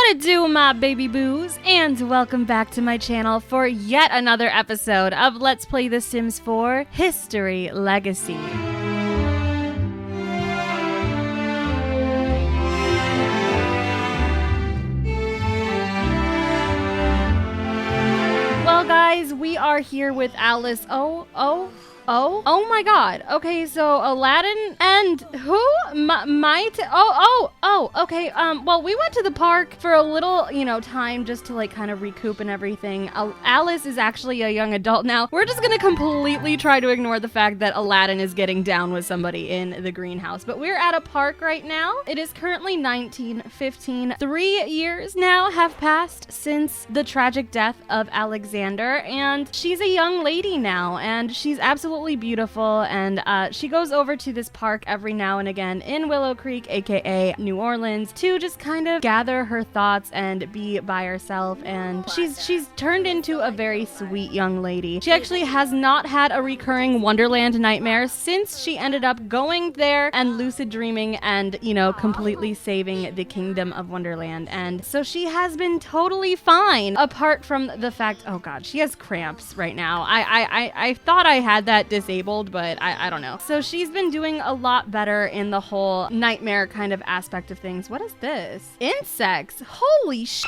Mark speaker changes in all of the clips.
Speaker 1: it do, my baby boos? And welcome back to my channel for yet another episode of Let's Play The Sims 4 History Legacy. Well, guys, we are here with Alice. Oh my god. Okay, so Aladdin and who? Okay. Well, we went to the park for a little, time just to kind of recoup and everything. Alice is actually a young adult now. We're just gonna completely try to ignore the fact that Aladdin is getting down with somebody in the greenhouse. But we're at a park right now. It is currently 1915. 3 years now have passed since the tragic death of Alixzander, and she's a young lady now, and she's absolutely beautiful, and she goes over to this park every now and again in Willow Creek, aka New Orleans, to just kind of gather her thoughts and be by herself. And she's turned into a very sweet young lady. She actually has not had a recurring Wonderland nightmare since she ended up going there and lucid dreaming and completely saving the kingdom of Wonderland. And so she has been totally fine, apart from the fact, oh god, she has cramps right now. I thought I had that disabled, but I don't know. So she's been doing a lot better in the whole nightmare kind of aspect of things. What is this? Insects. Holy sh**.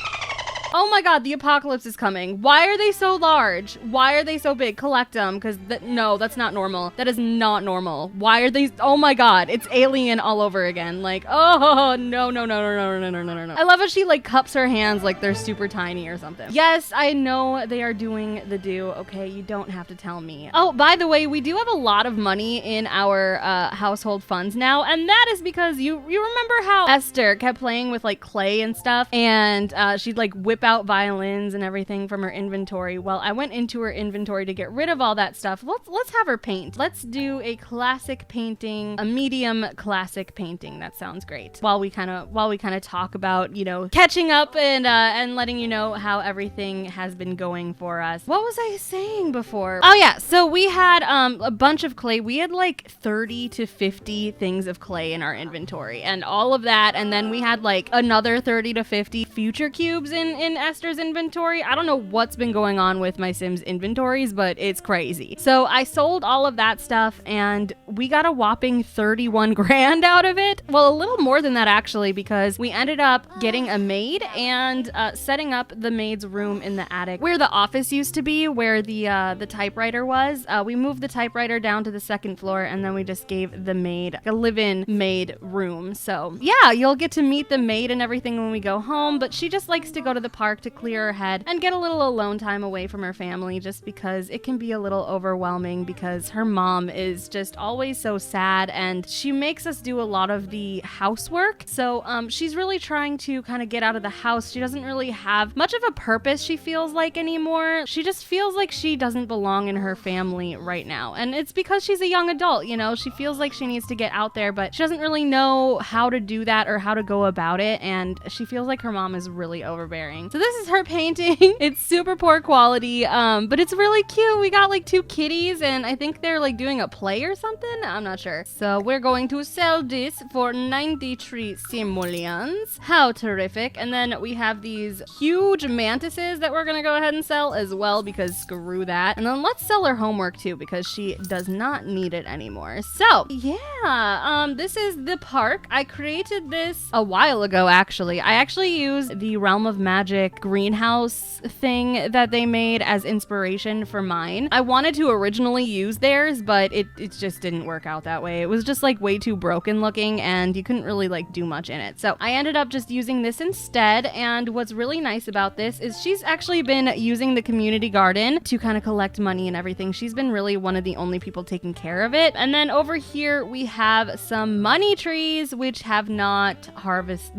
Speaker 1: Oh my god, the apocalypse is coming. Why are they so large? Why are they so big? Collect them, because no, that's not normal. That is not normal. Why are they? Oh my god, it's alien all over again. Like, oh, no. I love how she cups her hands like they're super tiny or something. Yes, I know they are doing the do. Okay, you don't have to tell me. Oh, by the way, we do have a lot of money in our household funds now, and that is because you remember how Esther kept playing with clay and stuff, and she'd whip out violins and everything from her inventory. Well, I went into her inventory to get rid of all that stuff. Let's have her paint. Let's do a classic painting, a medium classic painting. That sounds great. While we kind of talk about, catching up and letting you know how everything has been going for us. What was I saying before? Oh yeah, so we had a bunch of clay. We had 30 to 50 things of clay in our inventory and all of that, and then we had another 30 to 50 future cubes in Esther's inventory. I don't know what's been going on with my Sims inventories, but it's crazy. So I sold all of that stuff and we got a whopping 31 grand out of it. Well, a little more than that actually, because we ended up getting a maid and setting up the maid's room in the attic where the office used to be, where the typewriter was. We moved the typewriter down to the second floor, and then we just gave the maid a live-in maid room. So yeah, you'll get to meet the maid and everything when we go home, but she just likes to go to the park to clear her head and get a little alone time away from her family, just because it can be a little overwhelming because her mom is just always so sad and she makes us do a lot of the housework. So she's really trying to kind of get out of the house. She doesn't really have much of a purpose, she feels like, anymore. She just feels like she doesn't belong in her family right now, and it's because she's a young adult. She feels like she needs to get out there, but she doesn't really know how to do that or how to go about it, and she feels like her mom is really overbearing. So this is her painting. It's super poor quality, but it's really cute. We got 2 kitties, and I think they're doing a play or something. I'm not sure. So we're going to sell this for 93 simoleons. How terrific. And then we have these huge mantises that we're gonna go ahead and sell as well, because screw that. And then let's sell her homework too, because she does not need it anymore. So yeah, this is the park. I created this a while ago actually. I actually used the Realm of Magic greenhouse thing that they made as inspiration for mine. I wanted to originally use theirs, but it just didn't work out that way. It was just way too broken looking, and you couldn't really do much in it. So I ended up just using this instead, and what's really nice about this is she's actually been using the community garden to kind of collect money and everything. She's been really one of the only people taking care of it. And then over here we have some money trees which have not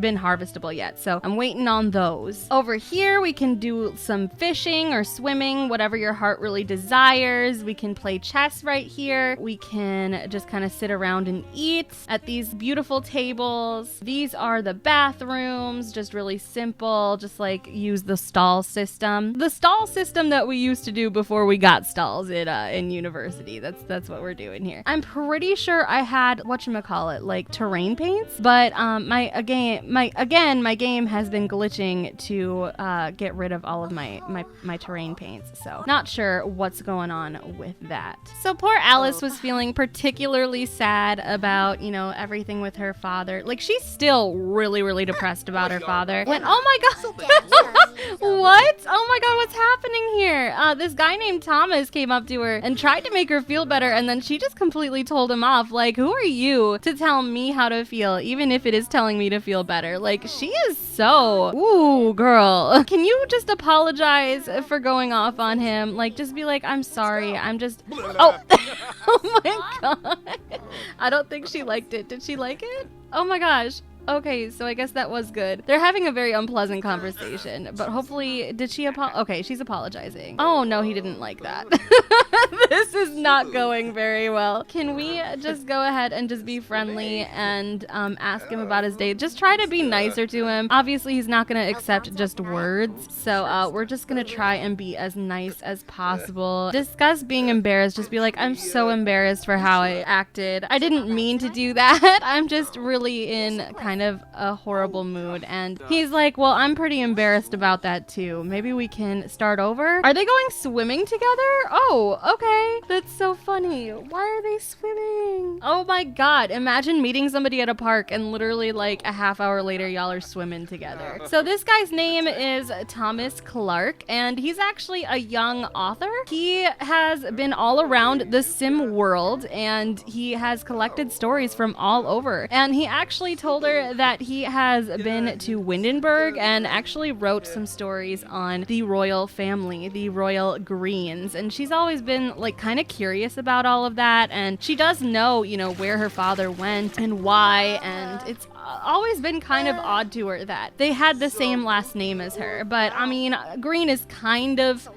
Speaker 1: been harvestable yet, so I'm waiting on those. Over over here, we can do some fishing or swimming, whatever your heart really desires. We can play chess right here. We can just kind of sit around and eat at these beautiful tables. These are the bathrooms, just really simple, just like use the stall system. The stall system that we used to do before we got stalls in university. That's what we're doing here. I'm pretty sure I had whatchamacallit, like terrain paints, but my game has been glitching to get rid of all of my terrain paints, so not sure what's going on with that. So poor Alice was feeling particularly sad about, you know, everything with her father. Like, she's still really depressed about her father. When, oh my god, what? Oh my god, what's happening here? This guy named Thomas came up to her and tried to make her feel better, and then she just completely told him off. Like, who are you to tell me how to feel, even if it is telling me to feel better? Like, she is so, ooh, girl. Can you just apologize for going off on him? Like, just be like, I'm sorry, I'm just, oh, oh my god. I don't think she liked it. Did she like it? Oh my gosh. Okay, so I guess that was good. They're having a very unpleasant conversation, but hopefully, did she okay, she's apologizing. Oh no, he didn't like that. This is not going very well. Can we just go ahead and just be friendly and ask him about his day? Just try to be nicer to him. Obviously, he's not gonna accept just words, so we're just gonna try and be as nice as possible. Discuss being embarrassed. Just be like, I'm so embarrassed for how I acted. I didn't mean to do that. I'm just really in kind of a horrible mood. And he's like, well, I'm pretty embarrassed about that too. Maybe we can start over. Are they going swimming together? Oh, okay. That's so funny. Why are they swimming? Oh my god. Imagine meeting somebody at a park and literally like a half hour later y'all are swimming together. So this guy's name is Thomas Clark, and he's actually a young author. He has been all around the sim world, and he has collected stories from all over. And he actually told her that he has been to Windenburg and actually wrote some stories on the royal family, the royal Greens. And she's always been like kind of curious about all of that. And she does know, you know, where her father went and why. And it's always been kind of odd to her that they had the same last name as her. But I mean, Green is kind of...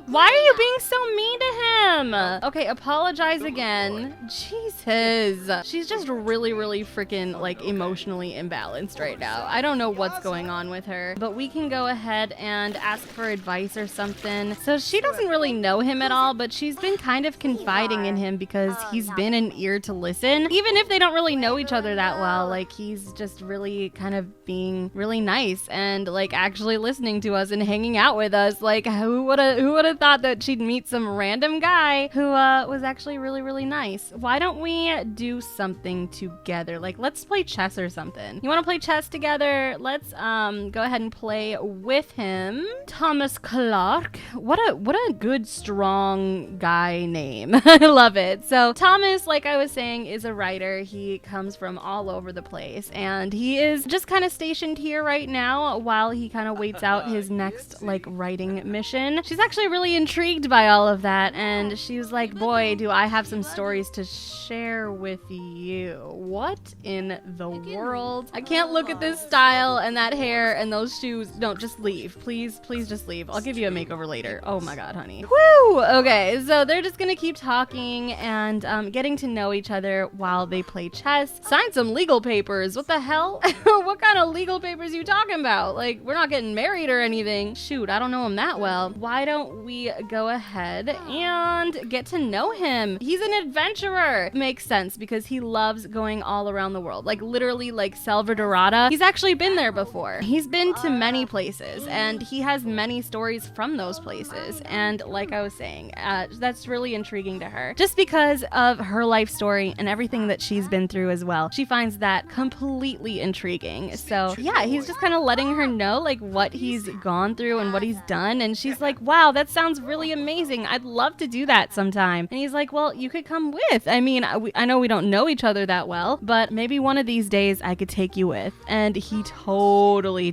Speaker 1: Why are you being so mean to him? Okay, apologize again. Jesus. She's just really freaking like emotionally imbalanced right now. I don't know what's going on with her, but we can go ahead and ask for advice or something. So she doesn't really know him at all, but she's been kind of confiding in him because he's been an ear to listen. Even if they don't really know each other that well, like he's just really kind of being really nice and like actually listening to us and hanging out with us. Like who would have thought that she'd meet some random guy who was actually really nice. Why don't we do something together? Like, let's play chess or something. You want to play chess together? Let's go ahead and play with him. Thomas Clark. What a good strong guy name. I love it. So Thomas, like I was saying, is a writer. He comes from all over the place, and he is just kind of stationed here right now while he kind of waits out his next like writing mission. She's actually really intrigued by all of that, and she's like, boy, do I have some stories to share with you. What in the world? I can't look at this style and that hair and those shoes. No, just leave. Please just leave. I'll give you a makeover later. Oh my god, honey. Woo! Okay, so they're just gonna keep talking and getting to know each other while they play chess. Sign some legal papers. What the hell? What kind of legal papers you talking about? Like, we're not getting married or anything. Shoot, I don't know him that well. Why don't we go ahead and get to know him? He's an adventurer. Makes sense because he loves going all around the world. Like literally like Salvadorada. He's actually been there before. He's been to many places and he has many stories from those places. And like I was saying, that's really intriguing to her. Just because of her life story and everything that she's been through as well. She finds that completely intriguing. So yeah, he's just kind of letting her know like what he's gone through and what he's done. And she's like, wow, that sounds really amazing. I'd love to do that sometime. And he's like, well, you could come with. I mean, I know we don't know each other that well, but maybe one of these days I could take you with. And he totally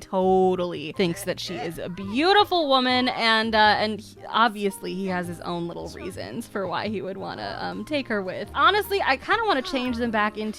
Speaker 1: thinks that she is a beautiful woman, and obviously he has his own little reasons for why he would want to take her with. Honestly, I kind of want to change them back into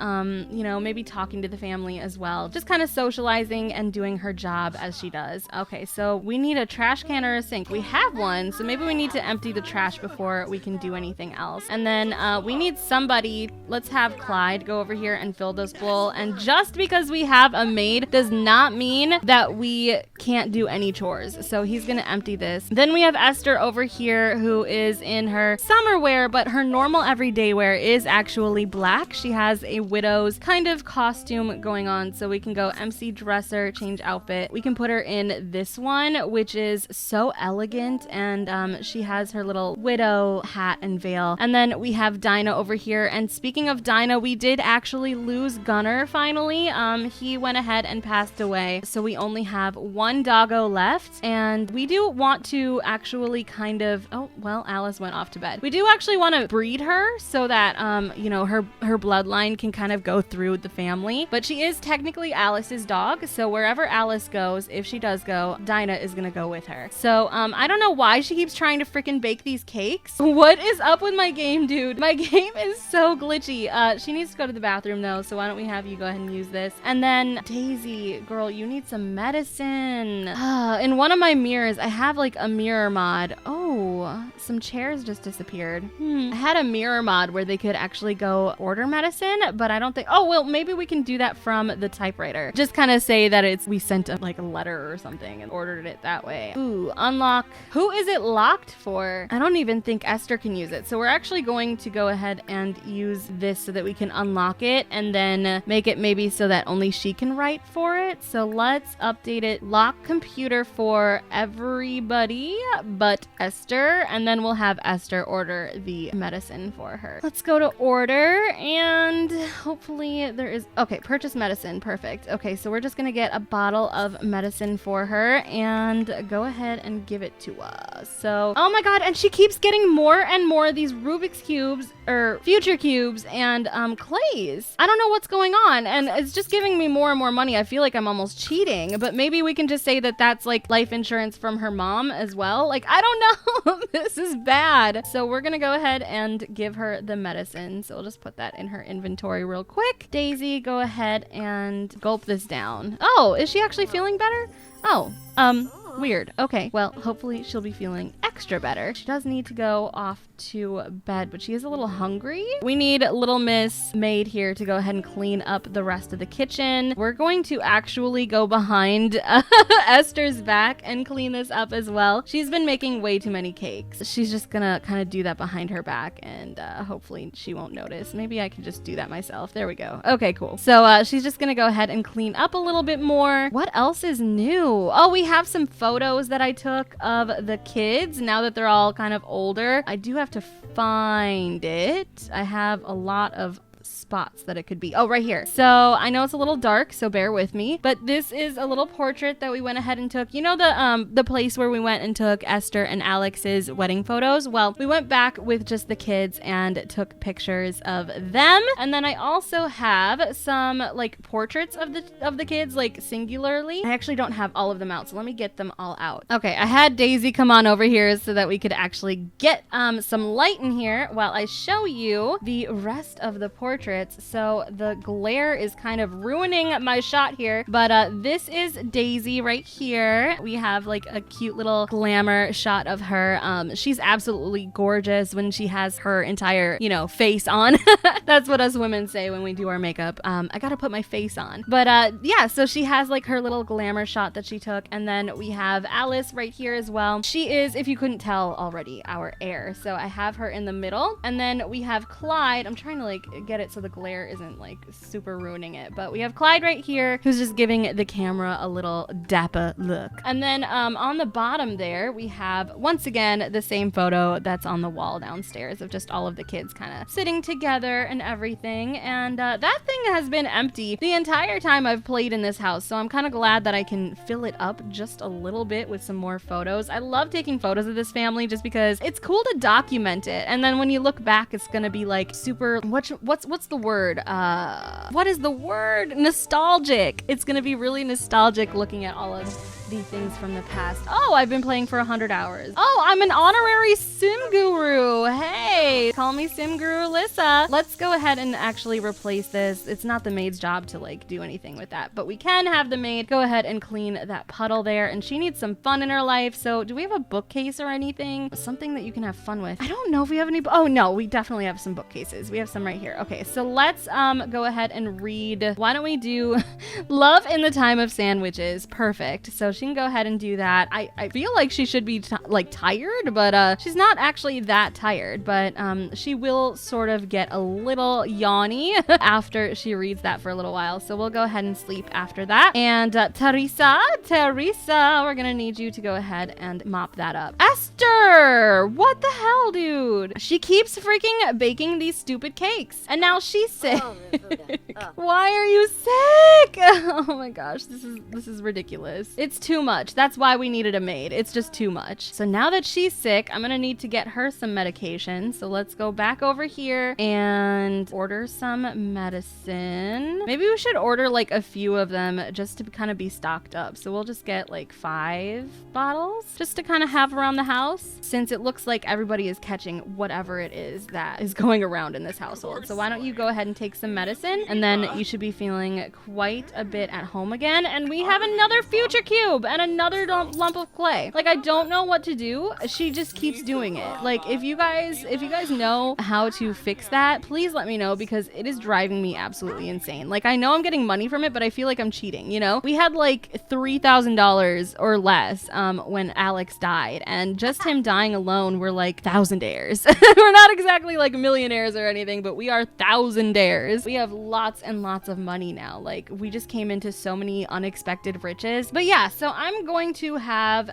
Speaker 1: you know, maybe talking to the family as well. Just kind of socializing and doing her job as she does. Okay, so we need a trash can or a sink. We have one, so maybe we need to empty the trash before we can do anything else. And then we need somebody. Let's have Clyde go over here and fill this bowl. And just because we have a maid does not mean that we can't do any chores. So he's gonna empty this. Then we have Esther over here, who is in her summer wear, but her normal everyday wear is actually black. She has a widow's kind of costume going on, so we can go MC dresser, change outfit. We can put her in this one, which is so elegant, and she has her little widow hat and veil. And then we have Dinah over here, and speaking of Dinah, we did actually lose Gunner finally. He went ahead and passed away, so we only have one doggo left, and we do want to actually kind of, oh well, Alice went off to bed. We do actually want to breed her so that you know, her bloodline can kind of go through the family, but she is technically Alice's dog, so wherever Alice goes, if she does go, Dinah is gonna go with her. So I don't know why she keeps trying to freaking bake these cakes. What is up with my game, dude? My game is so glitchy. She needs to go to the bathroom though, so why don't we have you go ahead and use this. And then Daisy, girl, you need some medicine. In one of my mirrors, I have like a mirror mod. Oh, some chairs just disappeared. I had a mirror mod where they could actually go order medicine, but I don't think, oh, well, maybe we can do that from the typewriter. Just kind of say that we sent a letter or something and ordered it that way. Ooh, unlock. Who is it locked for? I don't even think Esther can use it. So we're actually going to go ahead and use this so that we can unlock it and then make it maybe so that only she can write for it. So let's update it. Lock computer for everybody but Esther, and then we'll have Esther order the medicine for her. Let's go to order, and hopefully there is, okay, purchase medicine, perfect. Okay, so we're just gonna get a bottle of medicine for her and go ahead and give it to us. So, oh my god, and she keeps getting more and more of these Rubik's cubes, or future cubes, and clays. I don't know what's going on, and it's just giving me more and more money. I feel like I'm almost cheating, but maybe we can just say that that's like life insurance from her mom as well. Like, I don't know. This is bad. So we're gonna go ahead and give her the medicine. So we'll just put that in her inventory real quick. Daisy, go ahead and gulp this down. Oh, is she actually feeling better? Oh, weird. Okay, well, hopefully she'll be feeling extra better. She does need to go off to bed, but she is a little hungry. We need little Miss Maid here to go ahead and clean up the rest of the kitchen. We're going to actually go behind Esther's back and clean this up as well. She's been making way too many cakes. She's just gonna kind of do that behind her back, and hopefully she won't notice. Maybe I can just do that myself. There we go. Okay, cool. So she's just gonna go ahead and clean up a little bit more. What else is new? Oh, we have some photos that I took of the kids now that they're all kind of older. I do have to find it. I have a lot of spots that it could be. Oh, right here. So I know it's a little dark, so bear with me, but this is a little portrait that we went ahead and took. You know the place where we went and took Esther and Alex's wedding photos? Well, we went back with just the kids and took pictures of them. And then I also have some like portraits of the kids, like singularly. I actually don't have all of them out, so let me get them all out. Okay, I had Daisy come on over here so that we could actually get some light in here while I show you the rest of the portraits. So the glare is kind of ruining my shot here, but this is Daisy right here. We have like a cute little glamour shot of her. She's absolutely gorgeous when she has her entire, you know, face on. That's what us women say when we do our makeup. I gotta put my face on. But yeah, so she has like her little glamour shot that she took, and then we have Alice right here as well. She is, if you couldn't tell already, our heir. So I have her in the middle, and then we have Clyde. I'm trying to like get it so the glare isn't like super ruining it, but we have Clyde right here who's just giving the camera a little dapper look. And then on the bottom there we have once again the same photo that's on the wall downstairs of just all of the kids kind of sitting together and everything, and that thing has been empty the entire time I've played in this house, so I'm kind of glad that I can fill it up just a little bit with some more photos. I love taking photos of this family just because it's cool to document it, and then when you look back it's gonna be like super, what's the word? What is the word? Nostalgic. It's gonna be really nostalgic looking at all of the things from the past. Oh, I've been playing for 100 hours. Oh, I'm an honorary sim guru. Hey, call me sim guru Alyssa. Let's go ahead and actually replace this. It's not the maid's job to like do anything with that, but we can have the maid go ahead and clean that puddle there, and she needs some fun in her life. So do we have a bookcase or anything? Something that you can have fun with? I don't know if we have any. Oh no, we definitely have some bookcases. We have some right here. Okay, so let's go ahead and read. Why don't we do Love in the Time of Sandwiches? Perfect. So she can go ahead and do that. I feel like she should be like tired, but she's not actually that tired, but she will sort of get a little yawny after she reads that for a little while. So we'll go ahead and sleep after that. And Teresa, we're gonna need you to go ahead and mop that up. Esther, what the hell, dude? She keeps freaking baking these stupid cakes, and now she's sick. Why are you sick? Oh my gosh, this is ridiculous. It's too much. That's why we needed a maid. It's just too much. So now that she's sick, I'm gonna need to get her some medication. So let's go back over here and order some medicine. Maybe we should order like a few of them just to kind of be stocked up. So we'll just get like 5 bottles just to kind of have around the house, since it looks like everybody is catching whatever it is that is going around in this household. So why don't you go ahead and take some medicine, and then you should be feeling quite a bit at home again. And we have another future cube and another lump of clay. Like, I don't know what to do. She just keeps doing it. Like, if you guys know how to fix that, please let me know, because it is driving me absolutely insane. Like, I know I'm getting money from it, but I feel like I'm cheating, you know? We had like $3,000 or less when Alex died, and just him dying alone, we're like thousandaires. We're not exactly like millionaires or anything, but we are thousandaires. We have lots and lots of money now. Like, we just came into so many unexpected riches. But yeah, so I'm going to have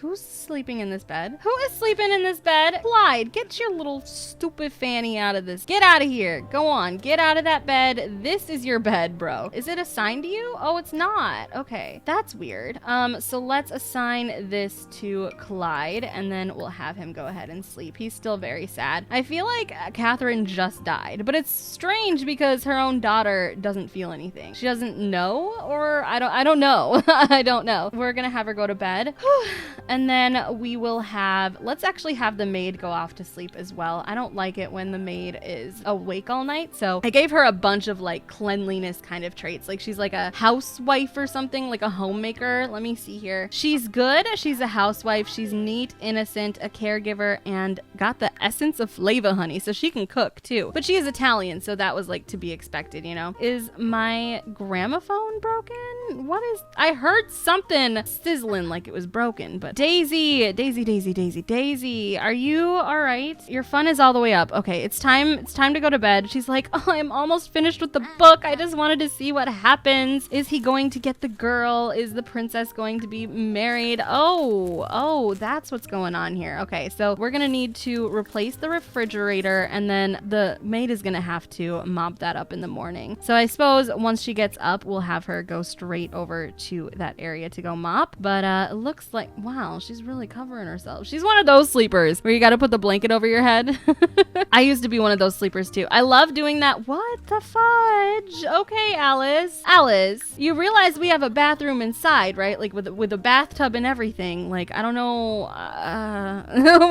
Speaker 1: Who's sleeping in this bed? Who is sleeping in this bed? Clyde, get your little stupid fanny out of this. Get out of here. Go on. Get out of that bed. This is your bed, bro. Is it assigned to you? Oh, it's not. Okay. That's weird. So let's assign this to Clyde, and then we'll have him go ahead and sleep. He's still very sad. I feel like Catherine just died, but it's strange because her own daughter doesn't feel anything. She doesn't know, or I don't know. I don't know. We're gonna have her go to bed. And then we will let's actually have the maid go off to sleep as well. I don't like it when the maid is awake all night. So I gave her a bunch of like cleanliness kind of traits. Like, she's like a housewife or something, like a homemaker. Let me see here. She's good. She's a housewife. She's neat, innocent, a caregiver, and got the essence of flavor, honey. So she can cook too. But she is Italian, so that was like to be expected, you know? Is my gramophone broken? I heard something sizzling like it was broken, but Daisy, are you all right? Your fun is all the way up. Okay, it's time to go to bed. She's like, oh, I'm almost finished with the book. I just wanted to see what happens. Is he going to get the girl? Is the princess going to be married? Oh, that's what's going on here. Okay, so we're gonna need to replace the refrigerator, and then the maid is gonna have to mop that up in the morning. So I suppose once she gets up, we'll have her go straight over to that area to go mop. But it looks like, wow, she's really covering herself. She's one of those sleepers where you got to put the blanket over your head. I used to be one of those sleepers too. I love doing that. What the fudge? Okay, Alice, you realize we have a bathroom inside, right? Like with a bathtub and everything. Like, I don't know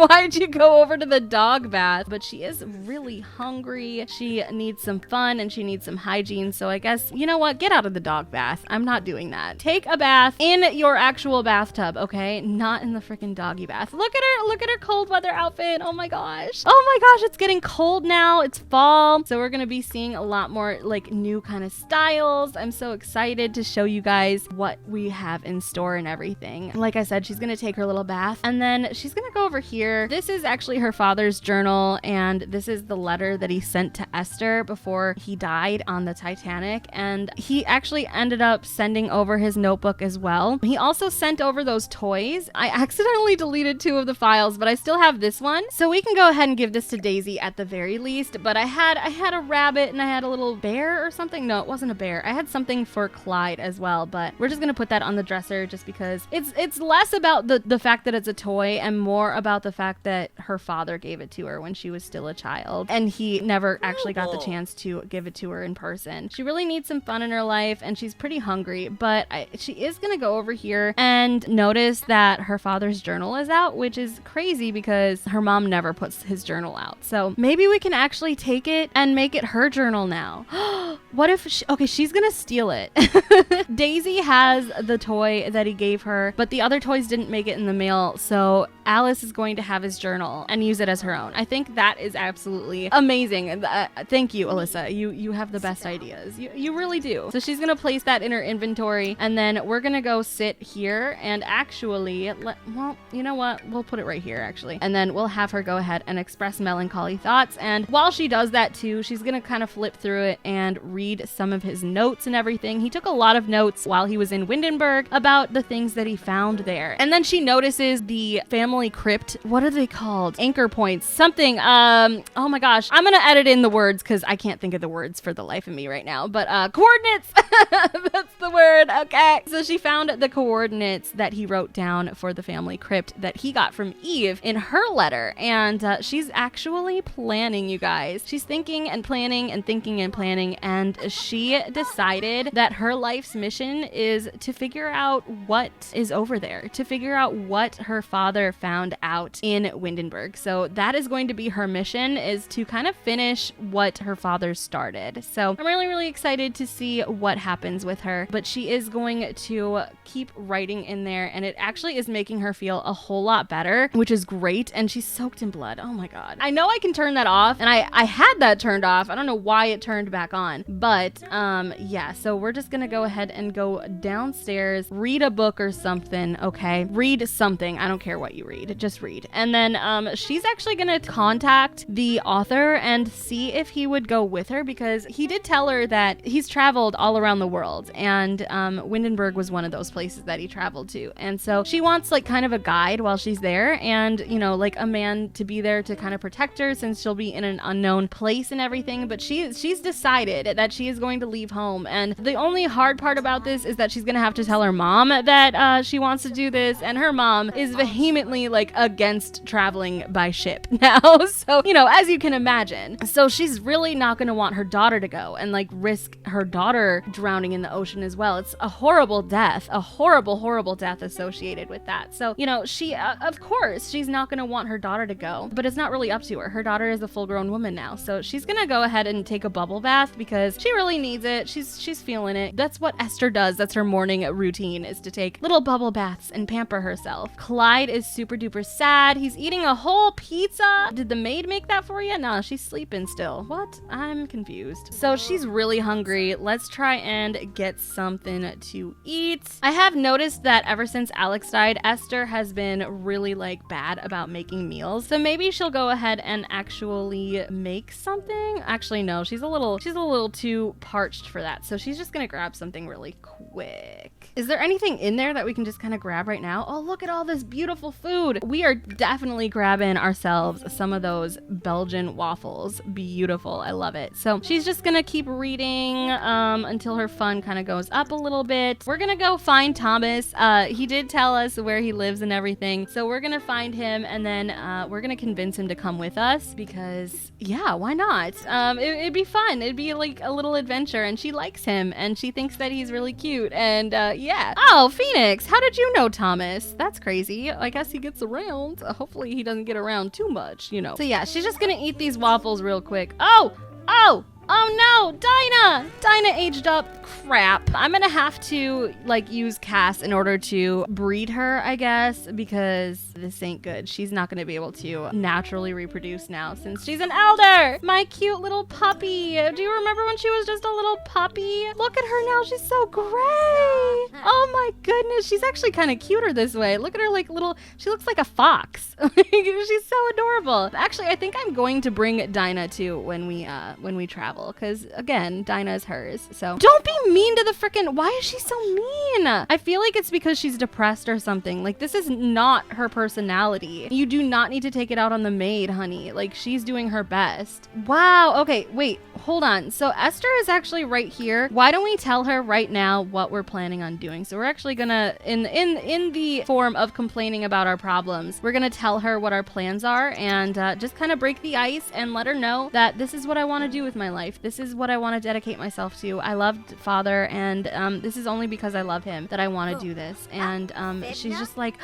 Speaker 1: why'd you go over to the dog bath? But she is really hungry. She needs some fun and she needs some hygiene. So I guess, you know what? Get out of the dog bath. I'm not doing that. Take a bath in your actual bathtub, okay? Not in the freaking doggy bath. Look at her cold weather outfit. Oh my gosh, it's getting cold now. It's fall, so we're gonna be seeing a lot more like new kind of styles. I'm so excited to show you guys what we have in store and everything. Like I said, she's gonna take her little bath, and then she's gonna go over here. This is actually her father's journal, and this is the letter that he sent to Esther before he died on the Titanic, and he actually ended up sending over his notebook as well. He also sent over those toys I accidentally deleted 2 of the files, but I still have this one. So we can go ahead and give this to Daisy at the very least. But I had a rabbit and I had a little bear or something. No, it wasn't a bear. I had something for Clyde as well, but we're just gonna put that on the dresser just because it's less about the fact that it's a toy and more about the fact that her father gave it to her when she was still a child, and he never actually got the chance to give it to her in person. She really needs some fun in her life, and she's pretty hungry, but she is gonna go over here and notice that her father's journal is out, which is crazy because her mom never puts his journal out. So maybe we can actually take it and make it her journal now. What if she's gonna steal it. Daisy has the toy that he gave her, but the other toys didn't make it in the mail, so Alice is going to have his journal and use it as her own. I think that is absolutely amazing. Thank you, Alyssa. You have the best ideas. You really do. So she's gonna place that in her inventory, and then we're gonna go sit here and actually well, you know what? We'll put it right here actually, and then we'll have her go ahead and express melancholy thoughts. And while she does that too, she's gonna kind of flip through it and read some of his notes and everything. He took a lot of notes while he was in Windenburg about the things that he found there. And then she notices the family crypt. What are they called? Anchor points. Something. Oh my gosh. I'm gonna edit in the words because I can't think of the words for the life of me right now. But coordinates. That's the word. Okay. So she found the coordinates that he wrote down for the family crypt that he got from Eve in her letter. And she's actually planning, you guys. She's thinking and planning and thinking and planning. And she decided that her life's mission is to figure out what is over there, to figure out what her father found out in Windenburg. So that is going to be her mission, is to kind of finish what her father started. So I'm really, really excited to see what happens with her, but she is going to keep writing in there, and it actually is making her feel a whole lot better, which is great. And she's soaked in blood. Oh my God. I know I can turn that off, and I had that turned off. I don't know why it turned back on, but yeah, so we're just gonna go ahead and go downstairs, read a book or something. Okay, read something. I don't care what you read, just read. And then she's actually gonna contact the author and see if he would go with her, because he did tell her that he's traveled all around the world, and Windenburg was one of those places that he traveled to. And so she wants like kind of a guide while she's there, and you know, like a man to be there to kind of protect her since she'll be in an unknown place and everything. But she's decided that she is going to leave home, and the only hard part about this is that she's gonna have to tell her mom that she wants to do this, and her mom is vehemently like against traveling by ship now. So, you know, as you can imagine. So she's really not gonna want her daughter to go and like risk her daughter drowning in the ocean as well. It's a horrible death, a horrible, horrible death associated with that. So, you know, she, of course, she's not gonna want her daughter to go, but it's not really up to her. Her daughter is a full-grown woman now, so she's gonna go ahead and take a bubble bath because she really needs it. She's feeling it. That's what Esther does. That's her morning routine, is to take little bubble baths and pamper herself. Clyde is super duper sad. He's eating a whole pizza. Did the maid make that for you? No, she's sleeping still. What? I'm confused. So she's really hungry. Let's try and get something to eat. I have noticed that ever since Alex died, Esther has been really like bad about making meals. So maybe she'll go ahead and actually make something. Actually, no, she's a little too parched for that. So she's just gonna grab something really quick. Is there anything in there that we can just kind of grab right now? Oh, look at all this beautiful food. We are definitely grabbing ourselves some of those Belgian waffles. Beautiful. I love it. So she's just gonna keep reading until her fun kind of goes up a little bit. We're gonna go find Thomas. He did tell us where he lives and everything. So we're gonna find him, and then we're gonna convince him to come with us because, yeah, why not? It'd be fun. It'd be like a little adventure, and she likes him, and she thinks that he's really cute, and yeah. Oh, Phoenix, how did you know Thomas? That's crazy. I guess he gets around. Hopefully he doesn't get around too much, you know. So yeah, she's just gonna eat these waffles real quick. Oh no, Dinah aged up. Crap. I'm gonna have to like use Cass in order to breed her, I guess, because this ain't good. She's not gonna be able to naturally reproduce now since she's an elder. My cute little puppy. Do you remember when she was just a little puppy? Look at her now. She's so gray. Oh my goodness, she's actually kind of cuter this way. Look at her like little, she looks like a fox. She's so adorable. Actually, I think I'm going to bring Dinah too when we travel, because again, Dinah is hers. So don't be mean to the frickin', why is she so mean? I feel like it's because she's depressed or something. Like, this is not her personality. You do not need to take it out on the maid, honey. Like, she's doing her best. Wow. Okay, wait, hold on. So Esther is actually right here. Why don't we tell her right now what we're planning on doing? So we're actually gonna, in the form of complaining about our problems, we're gonna tell her what our plans are and just kind of break the ice and let her know that this is what I want to do with my life. This is what I want to dedicate myself to. I loved father, and this is only because I love him that I want to do this. And she's just like,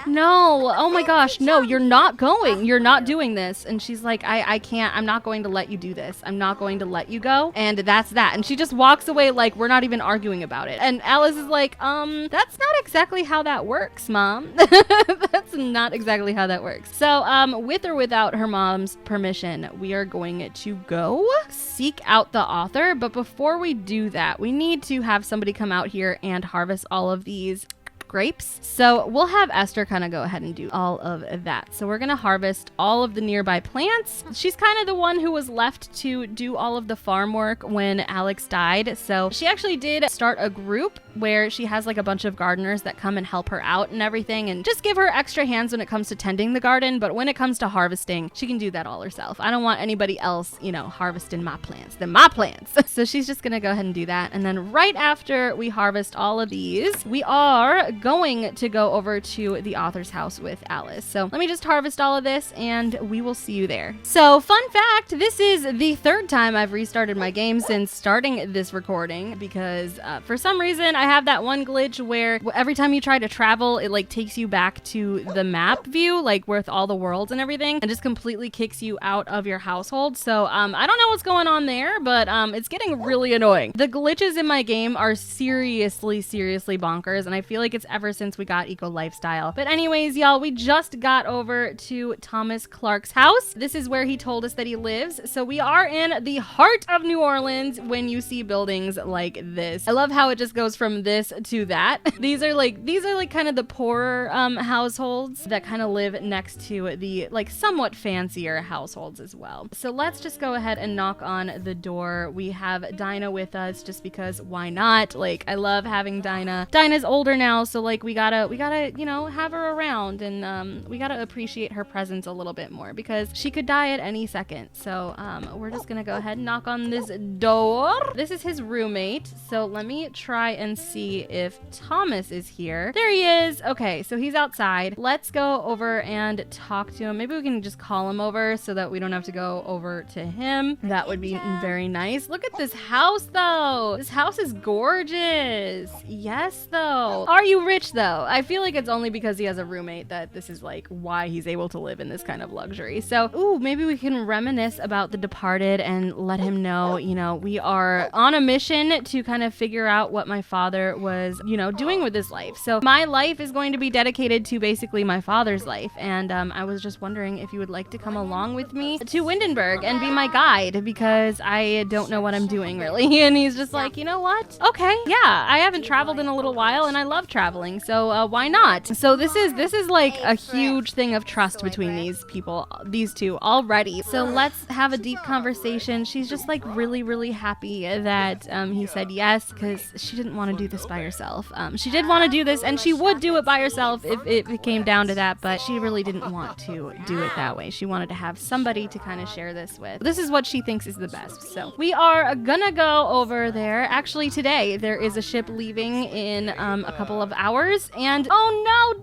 Speaker 1: no, oh my gosh, no, you're not going. You're not doing this. And she's like, I can't. I'm not going to let you do this. I'm not going to let you go. And that's that. And she just walks away like we're not even arguing about it. And Alice is like, that's not exactly how that works, Mom. That's not exactly how that works. So with or without her mom's permission, we are going to go seek out the author. But before we do that, we need to have somebody come out here and harvest all of these grapes. So we'll have Esther kind of go ahead and do all of that. So we're going to harvest all of the nearby plants. She's kind of the one who was left to do all of the farm work when Alex died. So she actually did start a group where she has like a bunch of gardeners that come and help her out and everything, and just give her extra hands when it comes to tending the garden. But when it comes to harvesting, she can do that all herself. I don't want anybody else, you know, harvesting my plants. They're my plants. So she's just going to go ahead and do that. And then right after we harvest all of these, we are going to go over to the author's house with Alice. So let me just harvest all of this and we will see you there. So fun fact, this is the third time I've restarted my game since starting this recording, because for some reason I have that one glitch where every time you try to travel, it like takes you back to the map view, like with all the worlds and everything, and just completely kicks you out of your household. So I don't know what's going on there, but it's getting really annoying. The glitches in my game are seriously bonkers, and I feel like it's ever since we got Eco Lifestyle. But anyways, y'all, we just got over to Thomas Clark's house. This is where he told us that he lives. So we are in the heart of New Orleans when you see buildings like this. I love how it just goes from this to that. These are like kind of the poorer households that kind of live next to the like somewhat fancier households as well. So let's just go ahead and knock on the door. We have Dinah with us just because why not? Like, I love having Dinah. Dinah's older now, so like we gotta, you know, have her around, and we gotta appreciate her presence a little bit more because she could die at any second. So we're just gonna go ahead and knock on this door. This is his roommate. So let me try and see if Thomas is here. There he is. Okay, so he's outside. Let's go over and talk to him. Maybe we can just call him over so that we don't have to go over to him. That would be very nice. Look at this house though. This house is gorgeous. Yes though. Are you rich though? I feel like it's only because he has a roommate that this is like why he's able to live in this kind of luxury. So, ooh, maybe we can reminisce about the departed and let him know, you know, we are on a mission to kind of figure out what my father was, you know, doing with his life. So my life is going to be dedicated to basically my father's life. And I was just wondering if you would like to come along with me to Windenburg and be my guide, because I don't know what I'm doing really. And he's just like, you know what? Okay, yeah, I haven't traveled in a little while and I love traveling. So why not? So this is like a huge thing of trust between these people, these two already. So let's have a deep conversation. She's just like really happy that he said yes, because she didn't want to do this by herself. She did want to do this, and she would do it by herself if it came down to that, but she really didn't want to do it that way. She wanted to have somebody to kind of share this with. This is what she thinks is the best. So we are gonna go over there. Actually, today there is a ship leaving in a couple of hours, and oh no,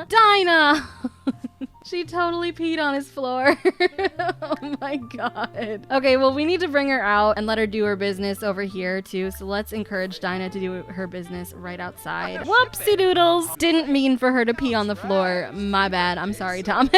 Speaker 1: Dinah! She totally peed on his floor. Oh my god. Okay, well, we need to bring her out and let her do her business over here too. So let's encourage Dinah to do her business right outside. Whoopsie doodles. Didn't mean for her to pee on the floor. My bad. I'm sorry, Thomas.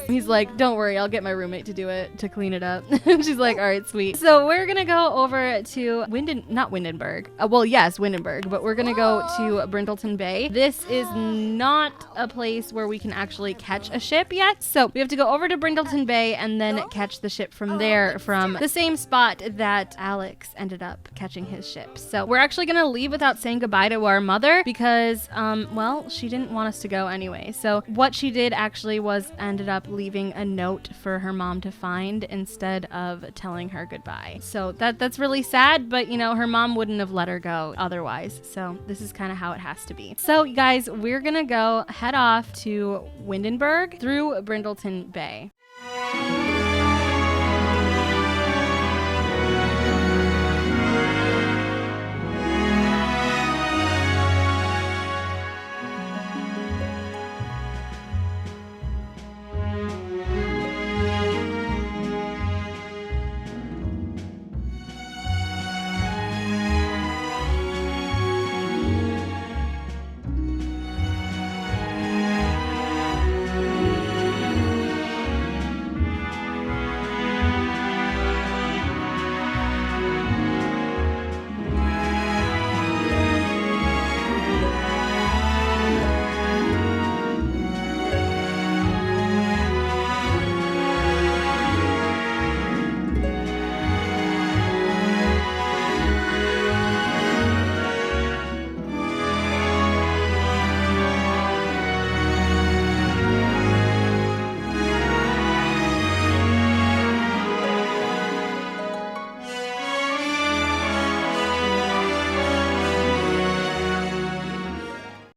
Speaker 1: He's like, don't worry, I'll get my roommate to do it, to clean it up. She's like, all right, sweet. So we're gonna go over to not Windenburg. Well, yes, Windenburg, but we're gonna go to Brindleton Bay. This is not a place where we can actually catch a ship yet. So we have to go over to Brindleton Bay and then catch the ship from there, from the same spot that Alex ended up catching his ship. So we're actually going to leave without saying goodbye to our mother because, well, she didn't want us to go anyway. So what she did actually was ended up leaving a note for her mom to find instead of telling her goodbye. So that's really sad, but you know, her mom wouldn't have let her go otherwise. So this is kind of how it has to be. So you guys, we're gonna go head off to Windenburg through Brindleton Bay.